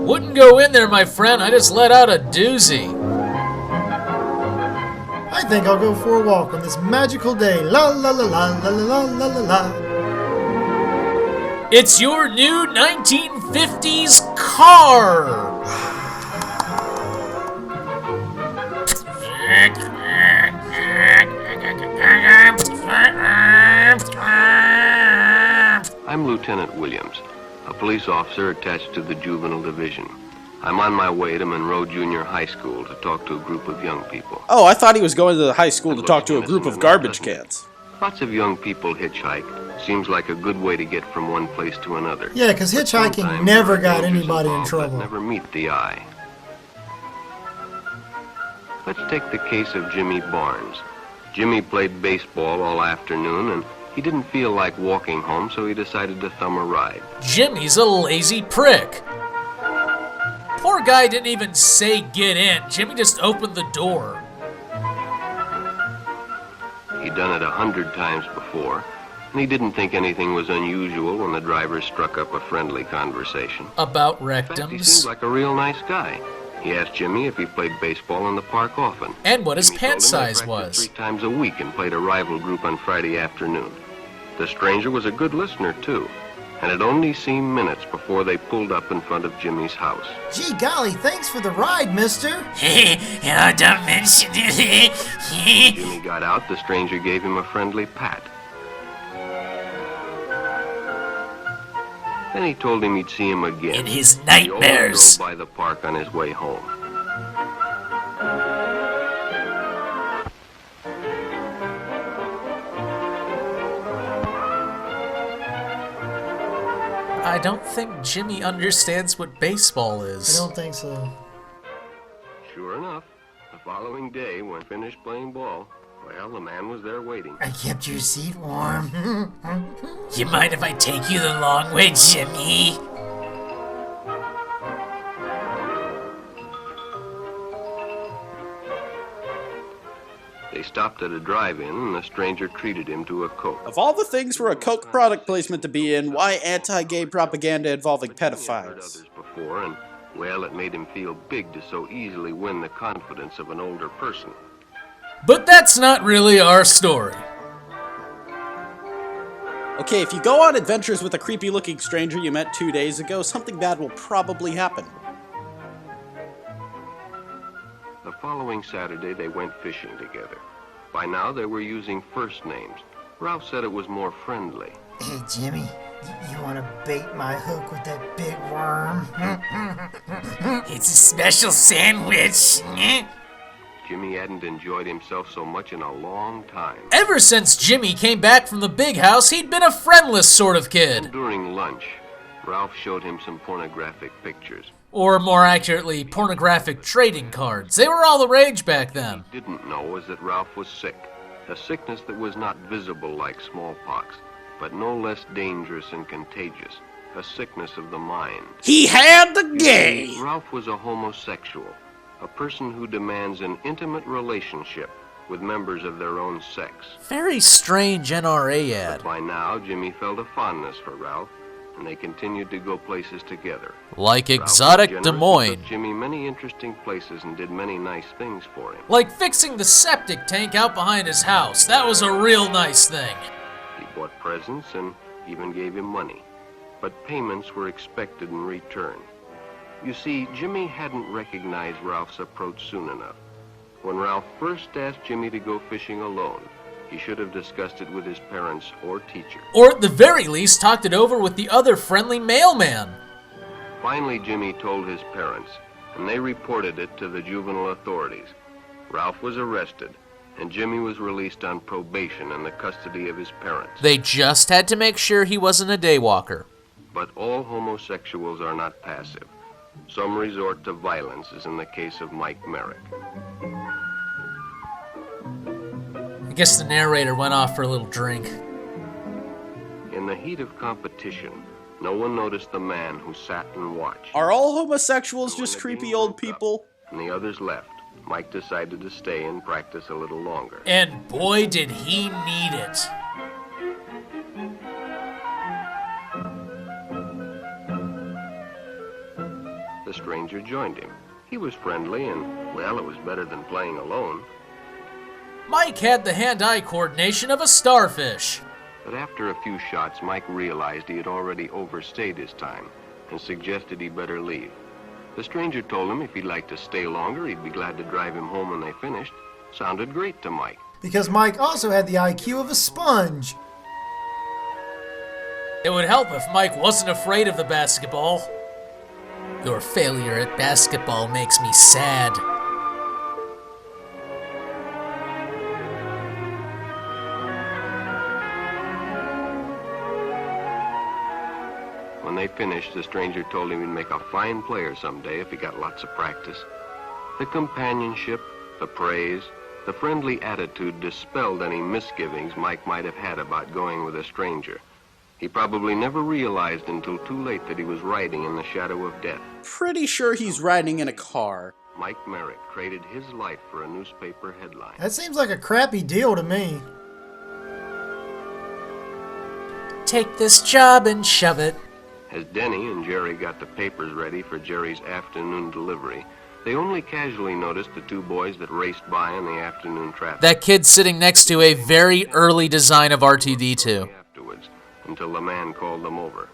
Wouldn't go in there, my friend. I just let out a doozy. I think I'll go for a walk on this magical day. La la la la la la la la la. It's your new 1950s car. I'm Lieutenant Williams, a police officer attached to the Juvenile Division. I'm on my way to Monroe Junior High School to talk to a group of young people. Oh, I thought he was going to the high school to talk to a group of garbage cans. Lots of young people hitchhike. Seems like a good way to get from one place to another. Yeah, because hitchhiking never got anybody in trouble. Never meet the eye. Let's take the case of Jimmy Barnes. Jimmy played baseball all afternoon, and he didn't feel like walking home, so he decided to thumb a ride. Jimmy's a lazy prick. Poor guy didn't even say get in. Jimmy just opened the door. He'd done it 100 times before, and he didn't think anything was unusual when the driver struck up a friendly conversation. About In fact, he rectums. seemed like a real nice guy. He asked Jimmy if he played baseball in the park often. And what his Jimmy told pant him they size practiced was. 3 times a week and played a rival group on Friday afternoon. The stranger was a good listener, too, and it only seemed minutes before they pulled up in front of Jimmy's house. Gee golly, thanks for the ride, mister. Oh, don't mention it. Jimmy got out, the stranger gave him a friendly pat. Then he told him he'd see him again. In his He always nightmares. drove by the park on his way home. I don't think Jimmy understands what baseball I is. don't think so. Sure enough, the following day, when finished playing ball, well, the man was there waiting. I kept your seat warm. You mind if I take you the long way, Jimmy? They stopped at a drive-in, and the stranger treated him to a Coke. Of all the things for a Coke product placement to be in, why anti-gay propaganda involving He'd heard pedophiles? others before, and, well, it made him feel big to so easily win the confidence of an older person. But that's not really our story. Okay, if you go on adventures with a creepy-looking stranger you met 2 days ago, something bad will probably happen. The following Saturday, they went fishing together. By now, they were using first names. Ralph said it was more friendly. Hey, Jimmy, you want to bait my hook with that big worm? It's a special sandwich. Jimmy hadn't enjoyed himself so much in a long time. Ever since Jimmy came back from the big house, he'd been a friendless sort of kid. During lunch, Ralph showed him some pornographic pictures. Or more accurately, pornographic trading cards. They were all the rage back then. What he didn't know was that Ralph was sick. A sickness that was not visible like smallpox, but no less dangerous and contagious. A sickness of the mind. He had the gay! Ralph was a homosexual, a person who demands an intimate relationship with members of their own sex. Very strange NRA ad. By now, Jimmy felt a fondness for Ralph, and they continued to go places together. Like Ralph was exotic generous Des and Moines. took Jimmy many interesting places and did many nice things for him. Like fixing the septic tank out behind his house. That was a real nice thing. He bought presents and even gave him money. But payments were expected in return. You see, Jimmy hadn't recognized Ralph's approach soon enough. When Ralph first asked Jimmy to go fishing alone, he should have discussed it with his parents or teacher. Or at the very least, talked it over with the other friendly mailman. Finally, Jimmy told his parents, and they reported it to the juvenile authorities. Ralph was arrested, and Jimmy was released on probation in the custody of his parents. They just had to make sure he wasn't a daywalker. But all homosexuals are not passive. Some resort to violence, as in the case of Mike Merrick. I guess the narrator went off for a little drink. In the heat of competition, no one noticed the man who sat and watched. Are all homosexuals just creepy old people? And the others left. Mike decided to stay and practice a little longer. And boy, did he need it. The stranger joined him. He was friendly and, well, it was better than playing alone. Mike had the hand-eye coordination of a starfish. But after a few shots, Mike realized he had already overstayed his time and suggested he better leave. The stranger told him if he'd like to stay longer, he'd be glad to drive him home when they finished. Sounded great to Mike. Because Mike also had the IQ of a sponge. It would help if Mike wasn't afraid of the basketball. Your failure at basketball makes me sad. When they finished, the stranger told him he'd make a fine player someday if he got lots of practice. The companionship, the praise, the friendly attitude dispelled any misgivings Mike might have had about going with a stranger. He probably never realized until too late that he was riding in the shadow of death. Pretty sure he's riding in a car. Mike Merrick traded his life for a newspaper headline. That seems like a crappy deal to me. Take this job and shove it. As Denny and Jerry got the papers ready for Jerry's afternoon delivery, they only casually noticed the two boys that raced by in the afternoon traffic. That kid sitting next to a very early design of R2-D2. Afterwards, until the man called them over.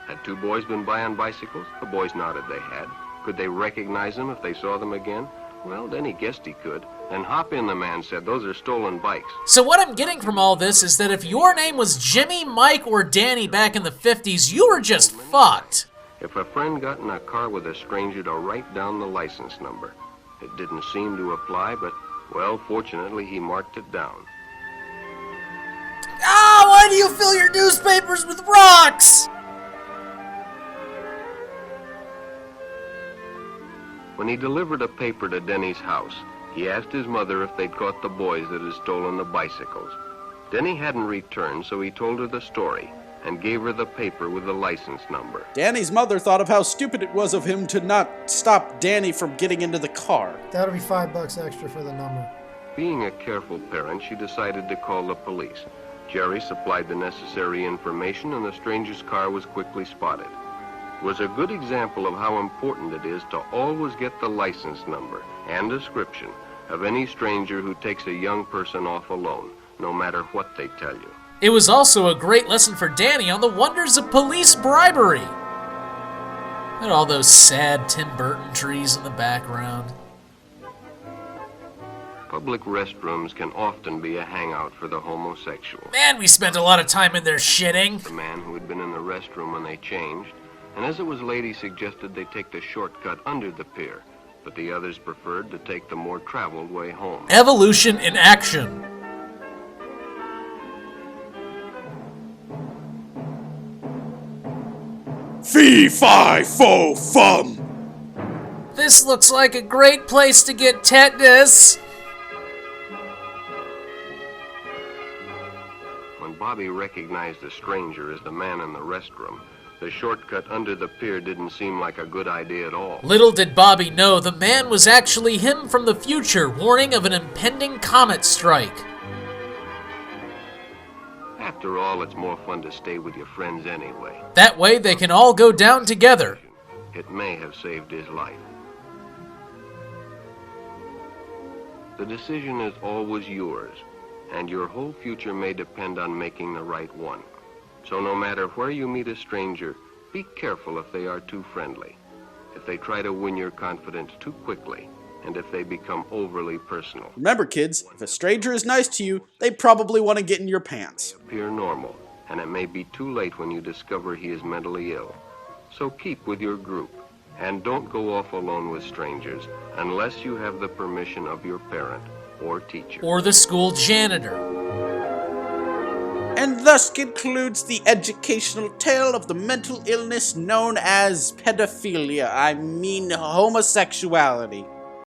Had two boys been by on bicycles? The boys nodded they had. Could they recognize them if they saw them again? Well, Denny guessed he could. Then Hop In, the man said, those are stolen bikes. So what I'm getting from all this is that if your name was Jimmy, Mike, or Danny back in the 50s, you were just fucked. If a friend got in a car with a stranger to write down the license number, it didn't seem to apply, but, well, fortunately, he marked it down. Ah, why do you fill your newspapers with rocks? When he delivered a paper to Denny's house, he asked his mother if they'd caught the boys that had stolen the bicycles. Denny hadn't returned, so he told her the story and gave her the paper with the license number. Danny's mother thought of how stupid it was of him to not stop Danny from getting into the car. That'll be $5 extra for the number. Being a careful parent, she decided to call the police. Jerry supplied the necessary information, and the stranger's car was quickly spotted. It was a good example of how important it is to always get the license number and description of any stranger who takes a young person off alone, no matter what they tell you. It was also a great lesson for Danny on the wonders of police bribery. And all those sad Tim Burton trees in the background. Public restrooms can often be a hangout for the homosexual. Man, we spent a lot of time in there shitting. The man who had been in the restroom when they changed, and as it was late, he suggested they take the shortcut under the pier, but the others preferred to take the more traveled way home. Evolution in action. Fee, fi, fo, fum. This looks like a great place to get tetanus. When Bobby recognized the stranger as the man in the restroom, the shortcut under the pier didn't seem like a good idea at all. Little did Bobby know the man was actually him from the future, warning of an impending comet strike. After all, it's more fun to stay with your friends anyway. That way they can all go down together. It may have saved his life. The decision is always yours, and your whole future may depend on making the right one. So no matter where you meet a stranger, be careful if they are too friendly, if they try to win your confidence too quickly, and if they become overly personal. Remember, kids, if a stranger is nice to you, they probably want to get in your pants. Appear normal, and it may be too late when you discover he is mentally ill. So keep with your group, and don't go off alone with strangers unless you have the permission of your parent or teacher. Or the school janitor. And thus concludes the educational tale of the mental illness known as pedophilia. I mean homosexuality.